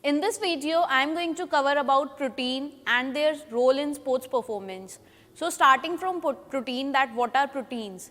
In this video, I am going to cover about protein and their role in sports performance. So starting from protein, that what are proteins?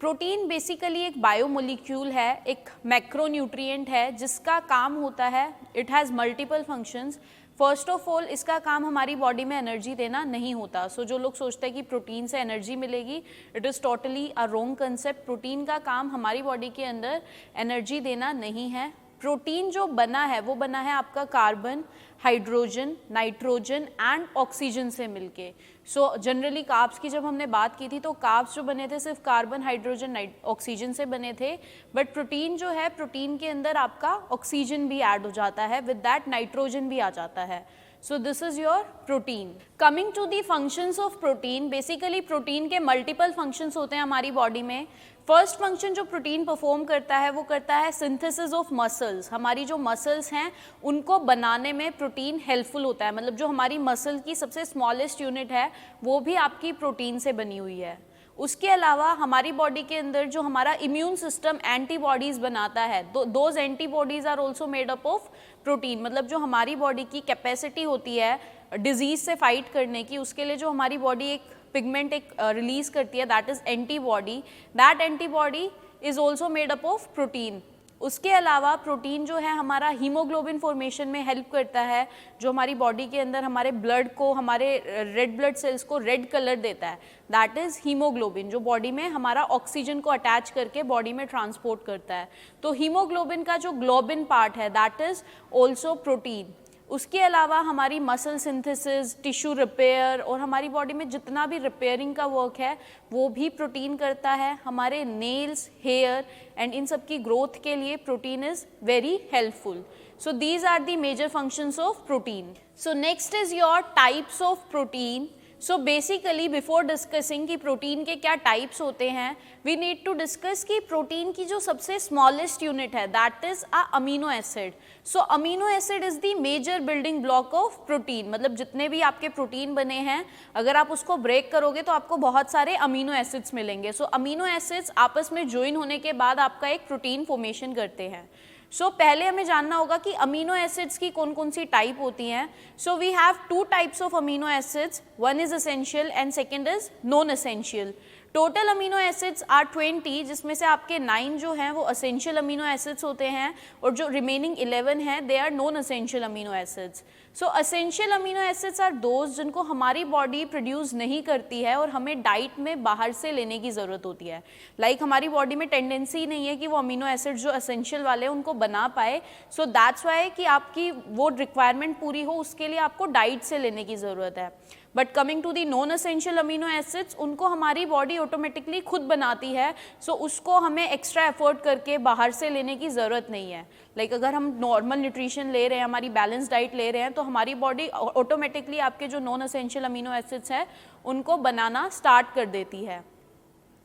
Protein basically एक biomolecule है, एक macronutrient है जिसका काम होता है, it has multiple functions. First of all इसका काम हमारी बॉडी में एनर्जी देना नहीं होता. सो जो लोग सोचते हैं कि प्रोटीन से एनर्जी मिलेगी, it is totally a wrong concept. Protein का काम हमारी बॉडी के अंदर एनर्जी देना नहीं है. प्रोटीन जो बना है वो बना है आपका carbon, hydrogen, nitrogen and oxygen से मिलके. सो जनरली कार्ब्स की जब हमने बात की थी तो कार्ब्स जो बने थे सिर्फ कार्बन, हाइड्रोजन, ऑक्सीजन से बने थे. बट प्रोटीन जो है, प्रोटीन के अंदर आपका ऑक्सीजन भी ऐड हो जाता है, विद दैट नाइट्रोजन भी आ जाता है. So this is your protein. Coming to the functions of protein, basically protein के multiple functions होते हैं हमारी बॉडी में. फर्स्ट फंक्शन जो प्रोटीन परफॉर्म करता है वो करता है सिंथेसिस ऑफ मसल्स. हमारी जो मसल्स हैं उनको बनाने में प्रोटीन हेल्पफुल होता है. मतलब जो हमारी मसल की सबसे स्मॉलेस्ट यूनिट है वो भी आपकी प्रोटीन से बनी हुई है. उसके अलावा हमारी बॉडी के अंदर जो हमारा इम्यून सिस्टम एंटीबॉडीज़ बनाता है, those antibodies are also made up of protein. मतलब जो हमारी बॉडी की कैपेसिटी होती है डिजीज़ से फाइट करने की, उसके लिए जो हमारी बॉडी एक पिगमेंट रिलीज करती है, that is antibody. That antibody is also made up of protein. उसके अलावा प्रोटीन जो है हमारा हीमोग्लोबिन फॉर्मेशन में हेल्प करता है, जो हमारी बॉडी के अंदर हमारे ब्लड को, हमारे रेड ब्लड सेल्स को रेड कलर देता है. दैट इज़ हीमोग्लोबिन, जो बॉडी में हमारा ऑक्सीजन को अटैच करके बॉडी में ट्रांसपोर्ट करता है. तो हीमोग्लोबिन का जो ग्लोबिन पार्ट है दैट इज़ ऑल्सो प्रोटीन. उसके अलावा हमारी मसल सिंथेसिस, टिश्यू रिपेयर और हमारी बॉडी में जितना भी रिपेयरिंग का वर्क है वो भी प्रोटीन करता है. हमारे नेल्स, हेयर एंड इन सब की ग्रोथ के लिए protein is very helpful. So these are the major functions of protein. So next is your types of protein. So basically before discussing कि प्रोटीन के क्या टाइप्स होते हैं, वी नीड टू डिस्कस कि प्रोटीन की जो सबसे स्मॉलेस्ट यूनिट है that is a amino acid. So amino acid is the major building block of protein. मतलब जितने भी आपके प्रोटीन बने हैं, अगर आप उसको ब्रेक करोगे तो आपको बहुत सारे अमीनो एसिड्स मिलेंगे. सो अमीनो एसिड्स आपस में ज्वाइन होने के बाद आपका एक प्रोटीन फॉर्मेशन करते हैं. सो पहले हमें जानना होगा कि अमीनो एसिड्स की कौन कौन सी टाइप होती हैं. So we have two types of amino acids, one is essential and second is non essential. Total amino acids are 20, जिसमें से आपके 9 जो हैं वो एसेंशियल अमीनो एसिड्स होते हैं और जो रिमेनिंग 11 हैं they are non essential amino acids. So essential amino acids are those जिनको हमारी बॉडी प्रोड्यूस नहीं करती है और हमें डाइट में बाहर से लेने की ज़रूरत होती है. लाइक हमारी बॉडी में टेंडेंसी नहीं है कि वो अमीनो एसिड्स जो एसेंशियल वाले हैं उनको बना पाए. सो दैट्स वाई कि आपकी वो रिक्वायरमेंट पूरी हो उसके लिए आपको डाइट से लेने की ज़रूरत है. But coming to the non essential amino acids, उनको हमारी बॉडी ऑटोमेटिकली खुद बनाती है. सो उसको हमें एक्स्ट्रा एफर्ट करके बाहर से लेने की ज़रूरत नहीं है. लाइक अगर हम नॉर्मल न्यूट्रिशन ले रहे हैं, हमारी बैलेंस डाइट ले रहे हैं, तो हमारी बॉडी ऑटोमेटिकली आपके जो नॉन एसेंशियल अमीनो एसिड्स हैं उनको बनाना स्टार्ट कर देती है.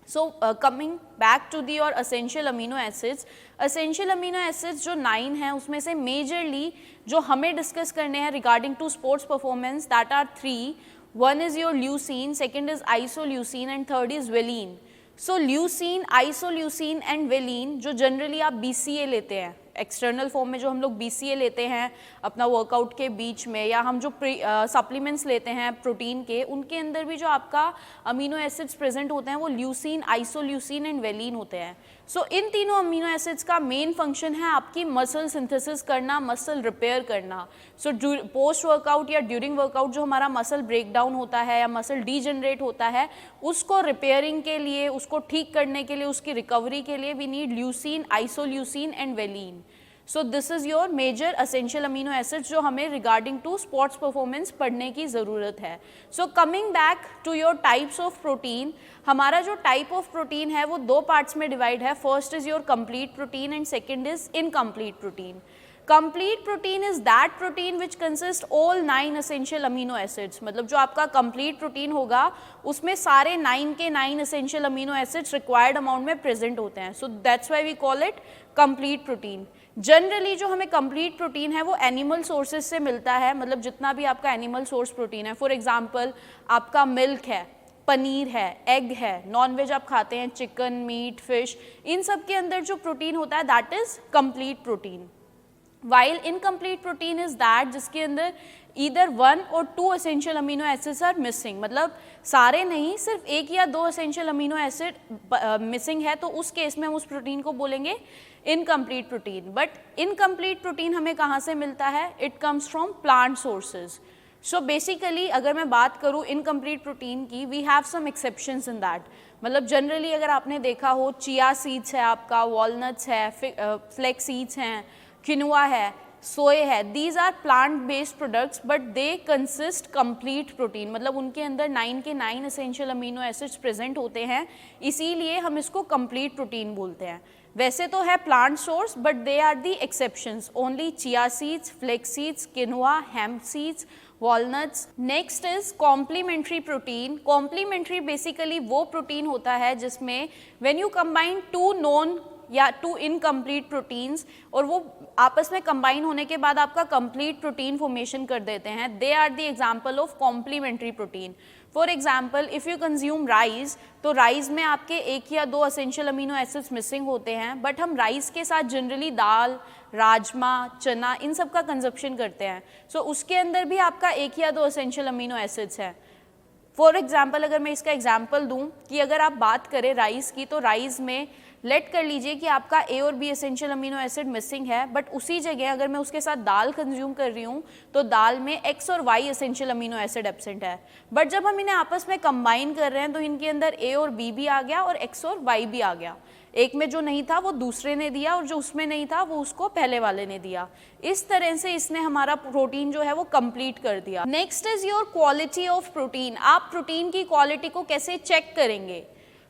So coming back to the और essential amino acids, essential amino acids जो 9 हैं उसमें से मेजरली जो हमें डिस्कस करने हैं regarding to sports performance, that are 3. One is your leucine, second is isoleucine and third is valine. So leucine, isoleucine and valine जो जनरली आप BCA लेते हैं, एक्सटर्नल फॉर्म में जो हम लोग BCA लेते हैं अपना वर्कआउट के बीच में, या हम जो सप्लीमेंट्स लेते हैं प्रोटीन के, उनके अंदर भी जो आपका अमीनो एसिड्स प्रेजेंट होते हैं वो ल्यूसीन, आइसोल्यूसीन एंड वेलिन होते हैं. सो इन तीनों अमीनो एसिड्स का मेन फंक्शन है आपकी मसल सिंथेसिस करना, मसल रिपेयर करना. सो पोस्ट वर्कआउट या ड्यूरिंग वर्कआउट जो हमारा मसल ब्रेक डाउन होता है या मसल डीजनरेट होता है, उसको रिपेयरिंग के लिए, उसको ठीक करने के लिए, उसकी रिकवरी के लिए we need leucine, isoleucine and valine. So this is your major essential amino acids जो हमें रिगार्डिंग टू स्पोर्ट्स परफॉर्मेंस पढ़ने की ज़रूरत है. So coming back to your types of protein, हमारा जो टाइप ऑफ प्रोटीन है वो 2 पार्ट्स में डिवाइड है. First is your complete protein and second is incomplete protein. Complete protein is that protein which consist all 9 essential amino acids. मतलब जो आपका complete protein होगा उसमें सारे 9 के 9 essential amino acids required amount में प्रेजेंट होते हैं. So that's why we call it complete protein. Generally जो हमें कंप्लीट प्रोटीन है वो एनिमल सोर्सेज से मिलता है. मतलब जितना भी आपका एनिमल सोर्स प्रोटीन है, फॉर एग्जाम्पल आपका मिल्क है, पनीर है, एग है, नॉनवेज आप खाते हैं, चिकन, मीट, फिश, इन सब के अंदर जो प्रोटीन होता है that is complete protein. While incomplete protein is that जिसके अंदर ईदर 1 और 2 essential amino acids are missing, मतलब सारे नहीं, सिर्फ 1 या 2 एसेंशियल अमीनो एसिड मिसिंग है, तो उस केस में हम उस प्रोटीन को बोलेंगे incomplete protein. But incomplete protein हमें कहाँ से मिलता है? It comes from plant sources. So basically अगर मैं बात करूँ इनकम्प्लीट प्रोटीन की, we have some exceptions in that. मतलब जनरली अगर आपने देखा हो, चिया सीड्स है आपका, वॉलनट्स है, फ्लेक्स सीड्स हैं, क्विनोआ है, सोए है, these are plant based products but they consist complete protein, मतलब उनके अंदर 9 के 9 एसेंशियल अमीनो एसिड्स प्रेजेंट होते हैं, इसीलिए हम इसको कंप्लीट प्रोटीन बोलते हैं। वैसे तो है plant source but they are the exceptions, only chia seeds, flax seeds, quinoa, hemp seeds, walnuts. Next is complementary protein. Complementary basically वो प्रोटीन होता है जिसमें व्हेन यू कंबाइन 2 नॉन या 2 इनकम्प्लीट प्रोटीन्स और वो आपस में कंबाइन होने के बाद आपका कंप्लीट प्रोटीन फॉर्मेशन कर देते हैं, they are the example of complementary protein. For example if you consume rice, तो राइस में आपके 1 या 2 एसेंशियल अमीनो एसिड्स मिसिंग होते हैं, बट हम राइस के साथ जनरली दाल, राजमा, चना, इन सब का कंजप्शन करते हैं, सो उसके अंदर भी आपका 1 या 2 एसेंशियल अमीनो एसिड्स हैं। फॉर एग्जाम्पल अगर मैं इसका एग्जाम्पल दूं कि अगर आप बात करें राइस की, तो राइस में लेट कर लीजिए कि आपका ए और B essential amino acid missing है, बट उसी जगह अगर मैं उसके साथ दाल कंज्यूम कर रही हूँ तो दाल में एक्स और Y essential amino acid absent है, बट जब हम इन्हें आपस में कंबाइन कर रहे हैं तो इनके अंदर ए और बी भी आ गया और एक्स और वाई भी आ गया। एक में जो नहीं था वो दूसरे ने दिया और जो उसमें नहीं था वो उसको पहले वाले ने दिया। इस तरह से इसने हमारा प्रोटीन जो है वो कंप्लीट कर दिया। Next is your quality of protein. आप प्रोटीन की क्वालिटी को कैसे चेक करेंगे?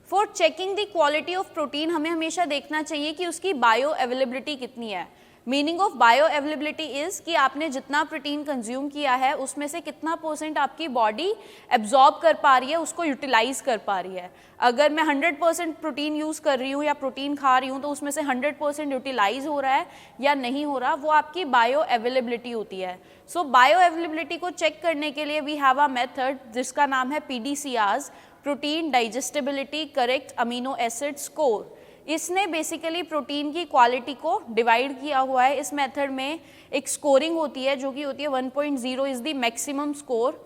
For checking the quality of protein हमें हमेशा देखना चाहिए कि उसकी बायो अवेलेबिलिटी कितनी है। Meaning of bio availability is कि आपने जितना प्रोटीन कंज्यूम किया है उसमें से कितना % आपकी बॉडी एब्जॉर्ब कर पा रही है, उसको यूटिलाइज कर पा रही है। अगर मैं 100% प्रोटीन यूज़ कर रही हूँ या प्रोटीन खा रही हूँ तो उसमें से 100% यूटिलाइज हो रहा है या नहीं हो रहा, वो आपकी बायो अवेलेबिलिटी होती है। सो बायो अवेलेबिलिटी को चेक करने के लिए वी हैव अ मेथड जिसका नाम है PDCARS, protein digestibility correct amino acid score. इसने बेसिकली प्रोटीन की क्वालिटी को डिवाइड किया हुआ है। इस मेथड में एक स्कोरिंग होती है जो कि होती है 1.0 is the maximum score.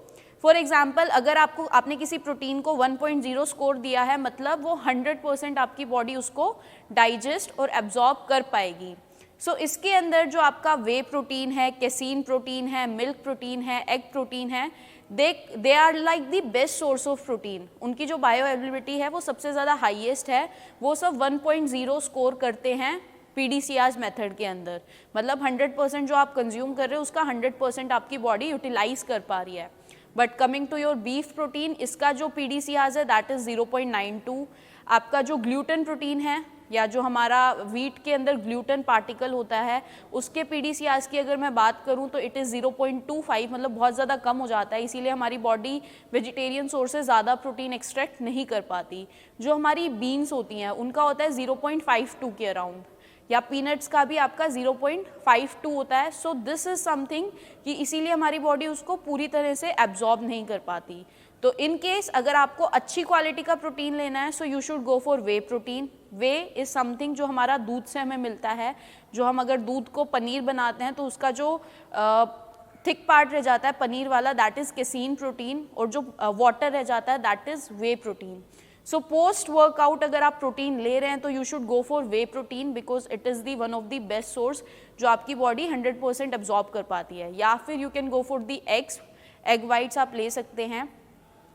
For example अगर आपने किसी प्रोटीन को 1.0 स्कोर दिया है, मतलब वो 100% आपकी बॉडी उसको डाइजेस्ट और एब्जॉर्ब कर पाएगी। सो इसके अंदर जो आपका वे प्रोटीन है, कैसीन प्रोटीन है, मिल्क प्रोटीन है, एग प्रोटीन है, they are like the best source of protein. उनकी जो बायो अवेलेबिलिटी है वो सबसे ज़्यादा हाईएस्ट है, वो सब 1.0 स्कोर करते हैं PDCARS मेथड के अंदर। मतलब 100% जो आप कंज्यूम कर रहे हो उसका 100% आपकी बॉडी यूटिलाइज कर पा रही है। But coming to your beef protein, इसका जो PDCARS है दैट इज़ 0.92। आपका जो ग्लूटेन प्रोटीन है या जो हमारा वीट के अंदर ग्लूटेन पार्टिकल होता है उसके PDCARS की अगर मैं बात करूं तो इट इज़ 0.25, मतलब बहुत ज़्यादा कम हो जाता है, इसीलिए हमारी बॉडी वेजिटेरियन सोर्स से ज़्यादा प्रोटीन एक्सट्रैक्ट नहीं कर पाती। जो हमारी बीन्स होती हैं उनका होता है 0.52 के अराउंड, या पीनट्स का भी आपका 0.52 होता है। सो दिस इज़ समथिंग कि इसीलिए हमारी बॉडी उसको पूरी तरह से एब्जॉर्ब नहीं कर पाती। तो इन केस अगर आपको अच्छी क्वालिटी का प्रोटीन लेना है so you should go for way protein. Way is something जो हमारा दूध से हमें मिलता है। जो हम अगर दूध को पनीर बनाते हैं तो उसका जो थिक पार्ट रह जाता है पनीर वाला दैट इज़ कैसीन प्रोटीन, और जो वाटर रह जाता है that is way protein. So post workout अगर आप प्रोटीन ले रहे हैं तो you should go for way protein because it is the one of the best source जो आपकी बॉडी 100% एब्जॉर्ब कर पाती है। या फिर you can go for the eggs, egg whites आप ले सकते हैं।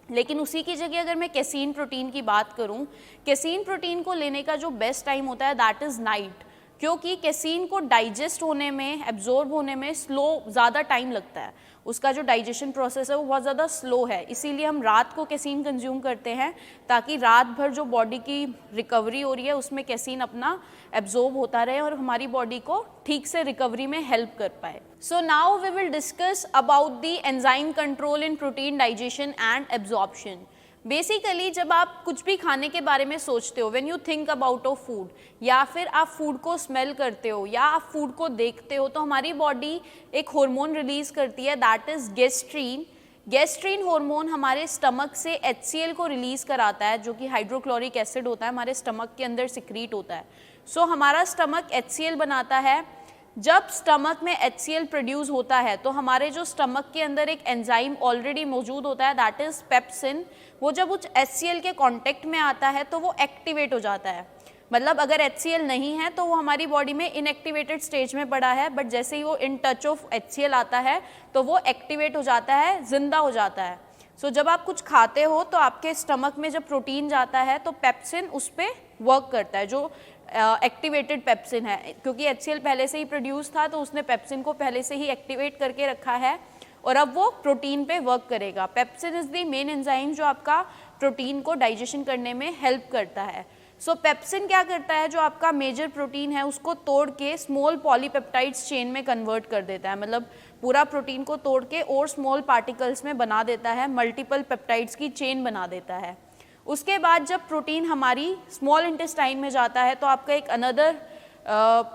लेकिन उसी की जगह अगर मैं कैसीन प्रोटीन की बात करूं, कैसीन प्रोटीन को लेने का जो बेस्ट टाइम होता है दैट इज़ नाइट, क्योंकि कैसीन को डाइजेस्ट होने में, एब्जॉर्ब होने में ज़्यादा टाइम लगता है। उसका जो डाइजेशन प्रोसेस है वो बहुत ज़्यादा स्लो है, इसीलिए हम रात को कैसीन कंज्यूम करते हैं ताकि रात भर जो बॉडी की रिकवरी हो रही है उसमें कैसीन अपना एब्जॉर्ब होता रहे और हमारी बॉडी को ठीक से रिकवरी में हेल्प कर पाए। So now we will discuss about the enzyme control in protein digestion and absorption. Basically जब आप कुछ भी खाने के बारे में सोचते हो, when you think about a food, या फिर आप फूड को स्मेल करते हो या आप फूड को देखते हो, तो हमारी बॉडी एक हार्मोन रिलीज करती है that is gastrin. Gastrin hormone हमारे स्टमक से HCl को रिलीज कराता है जो कि हाइड्रोक्लोरिक एसिड होता है, हमारे स्टमक के अंदर सिक्रीट होता है। सो हमारा स्टमक HCl बनाता है, जब स्टमक में HCl प्रोड्यूस होता है तो हमारे जो स्टमक के अंदर एक एंजाइम ऑलरेडी मौजूद होता है, दैट इज पेप्सिन, वो जब उस HCl के कांटेक्ट में आता है तो वो एक्टिवेट हो जाता है। मतलब अगर HCl नहीं है तो वो हमारी बॉडी में इनएक्टिवेटेड स्टेज में पड़ा है, बट जैसे ही वो इन टच ऑफ HCl आता है तो वो एक्टिवेट हो जाता है, जिंदा हो जाता है। सो जब आप कुछ खाते हो तो आपके स्टमक में जब प्रोटीन जाता है तो पेप्सिन उस पर वर्क करता है, जो एक्टिवेटेड पेप्सिन है, क्योंकि HCl पहले से ही प्रोड्यूस था तो उसने पेप्सिन को पहले से ही एक्टिवेट करके रखा है और अब वो प्रोटीन पे वर्क करेगा। Pepsin is the main enzyme जो आपका प्रोटीन को डाइजेशन करने में हेल्प करता है। सो पेप्सिन क्या करता है, जो आपका मेजर प्रोटीन है उसको तोड़ के स्मॉल पॉलीपेप्टाइड्स चेन में कन्वर्ट कर देता है, मतलब पूरा प्रोटीन को तोड़ के और स्मॉल पार्टिकल्स में बना देता है, मल्टीपल पेप्टाइड्स की चेन बना देता है। उसके बाद जब प्रोटीन हमारी स्मॉल इंटेस्टाइन में जाता है तो आपका एक अनदर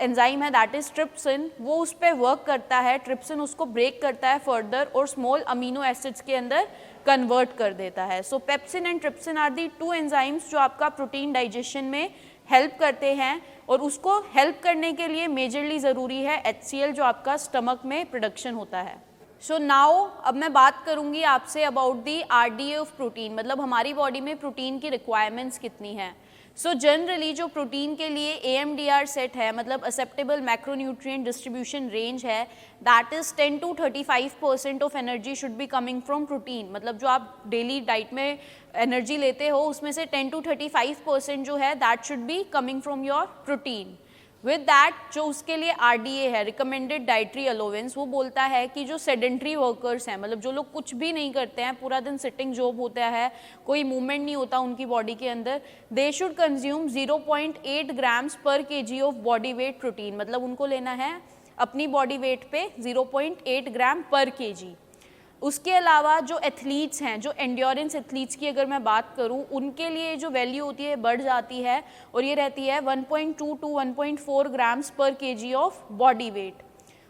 एंजाइम है, दैट इज ट्रिप्सिन, वो उस पर वर्क करता है। ट्रिप्सिन उसको ब्रेक करता है फर्दर और स्मॉल अमीनो एसिड्स के अंदर कन्वर्ट कर देता है। So pepsin and trypsin are the two enzymes जो आपका प्रोटीन डाइजेशन में हेल्प करते हैं, और उसको हेल्प करने के लिए मेजरली ज़रूरी है HCl जो आपका स्टमक में प्रोडक्शन होता है। सो नाउ अब मैं बात करूंगी आपसे about the RDA of protein, मतलब हमारी बॉडी में प्रोटीन की रिक्वायरमेंट्स कितनी हैं। सो जनरली जो प्रोटीन के लिए AMDR सेट है, मतलब एक्सेप्टेबल मैक्रोन्यूट्रिएंट डिस्ट्रीब्यूशन रेंज है, that is 10 to 35% of energy should be coming from protein. मतलब जो आप डेली डाइट में एनर्जी लेते हो उसमें से 10 to 35% जो है that should be coming from your protein. With that जो उसके लिए RDA है, रिकमेंडेड डाइटरी अलोवेंस, वो बोलता है कि जो सेडेंट्री वर्कर्स हैं, मतलब जो लोग कुछ भी नहीं करते हैं, पूरा दिन सिटिंग जॉब होता है, कोई मूवमेंट नहीं होता उनकी बॉडी के अंदर, दे शुड कंज्यूम 0.8 ग्राम्स पर kg of body wait protein. मतलब उनको लेना है अपनी बॉडी वेट पे 0.8 ग्राम पर kg। उसके अलावा जो एथलीट्स हैं, जो एंड्योरेंस एथलीट्स की अगर मैं बात करूं, उनके लिए जो वैल्यू होती है बढ़ जाती है और ये रहती है 1.2 to 1.4 ग्राम्स पर kg ऑफ बॉडी वेट।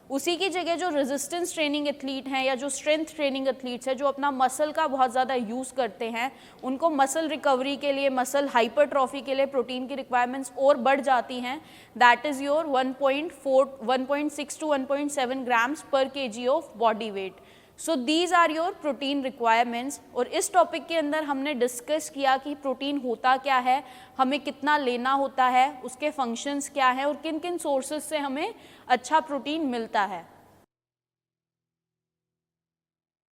उसी की जगह जो रेजिस्टेंस ट्रेनिंग एथलीट हैं या जो स्ट्रेंथ ट्रेनिंग एथलीट्स हैं, जो अपना मसल का बहुत ज़्यादा यूज़ करते हैं, उनको मसल रिकवरी के लिए, मसल हाइपरट्रॉफी के लिए प्रोटीन की रिक्वायरमेंट्स और बढ़ जाती हैं, that is your 1.6 to 1.7 grams पर kg of body weight. So these are your protein requirements. और इस टॉपिक के अंदर हमने डिस्कस किया कि प्रोटीन होता क्या है, हमें कितना लेना होता है, उसके फंक्शंस क्या हैं और किन किन सोर्सेज से हमें अच्छा प्रोटीन मिलता है।